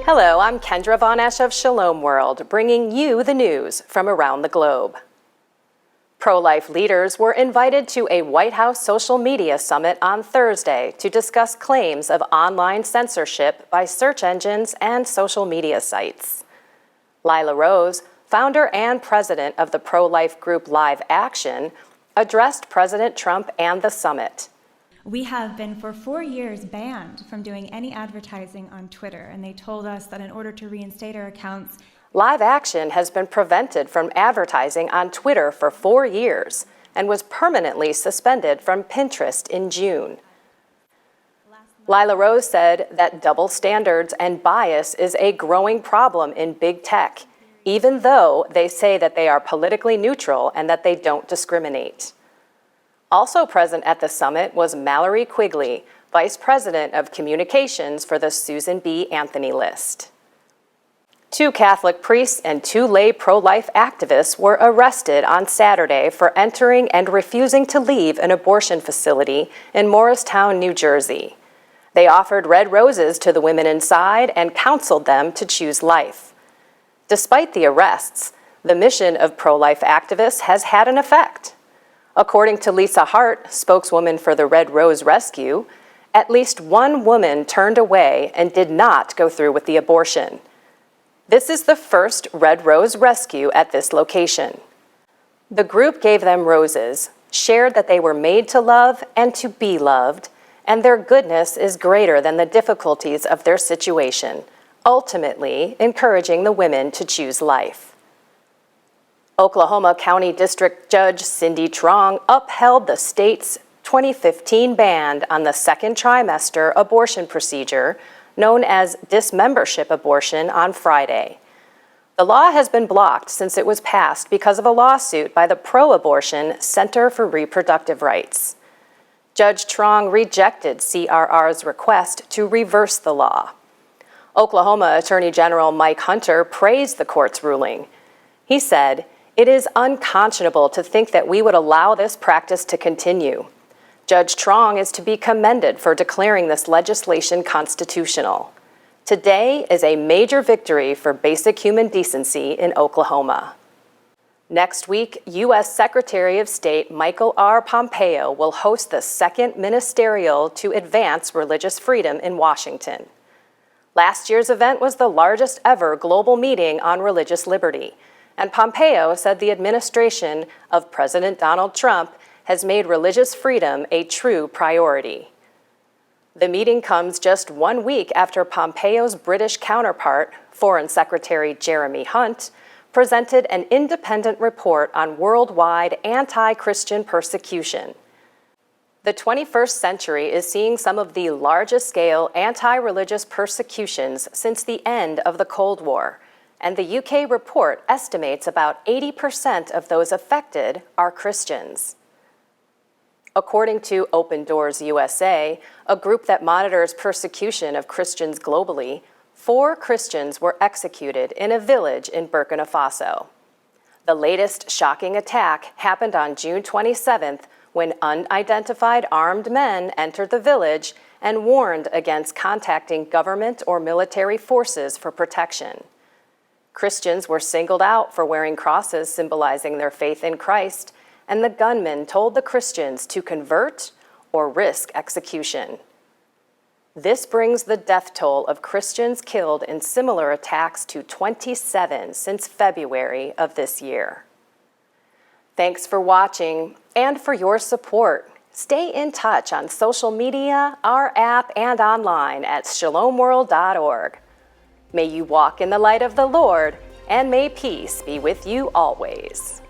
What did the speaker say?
Hello, I'm Kendra Von Esch of Shalom World, bringing you the news from around the globe. Pro-life leaders were invited to a White House social media summit on Thursday to discuss claims of online censorship by search engines and social media sites. Lila Rose, founder and president of the pro-life group Live Action, addressed President Trump and the summit. We have been for 4 years banned from doing any advertising on Twitter, and they told us that in order to reinstate our accounts, Live Action has been prevented from advertising on Twitter for 4 years and was permanently suspended from Pinterest in June. Lila Rose said that double standards and bias is a growing problem in big tech, even though they say that they are politically neutral and that they don't discriminate. Also present at the summit was Mallory Quigley, Vice President of Communications for the Susan B. Anthony List. 2 Catholic priests and 2 lay pro-life activists were arrested on Saturday for entering and refusing to leave an abortion facility in Morristown, New Jersey. They offered red roses to the women inside and counseled them to choose life. Despite the arrests, the mission of pro-life activists has had an effect. According to Lisa Hart, spokeswoman for the Red Rose Rescue, at least 1 woman turned away and did not go through with the abortion. This is the first Red Rose Rescue at this location. The group gave them roses, shared that they were made to love and to be loved, and their goodness is greater than the difficulties of their situation, ultimately encouraging the women to choose life. Oklahoma County District Judge Cindy Trong upheld the state's 2015 ban on the second trimester abortion procedure known as dismembership abortion on Friday. The law has been blocked since it was passed because of a lawsuit by the pro-abortion Center for Reproductive Rights. Judge Trong rejected CRR's request to reverse the law. Oklahoma Attorney General Mike Hunter praised the court's ruling. He said, "It is unconscionable to think that we would allow this practice to continue. Judge Trong is to be commended for declaring this legislation constitutional. Today is a major victory for basic human decency in Oklahoma." Next week, U.S. Secretary of State Michael R. Pompeo will host the second ministerial to advance religious freedom in Washington. Last year's event was the largest ever global meeting on religious liberty, and Pompeo said the administration of President Donald Trump has made religious freedom a true priority. The meeting comes just 1 week after Pompeo's British counterpart, Foreign Secretary Jeremy Hunt, presented an independent report on worldwide anti-Christian persecution. The 21st century is seeing some of the largest-scale anti-religious persecutions since the end of the Cold War, and the UK report estimates about 80% of those affected are Christians. According to Open Doors USA, a group that monitors persecution of Christians globally, 4 Christians were executed in a village in Burkina Faso. The latest shocking attack happened on June 27th when unidentified armed men entered the village and warned against contacting government or military forces for protection. Christians were singled out for wearing crosses symbolizing their faith in Christ, and the gunmen told the Christians to convert or risk execution. This brings the death toll of Christians killed in similar attacks to 27 since February of this year. Thanks for watching and for your support. Stay in touch on social media, our app, and online at shalomworld.org. May you walk in the light of the Lord, and may peace be with you always.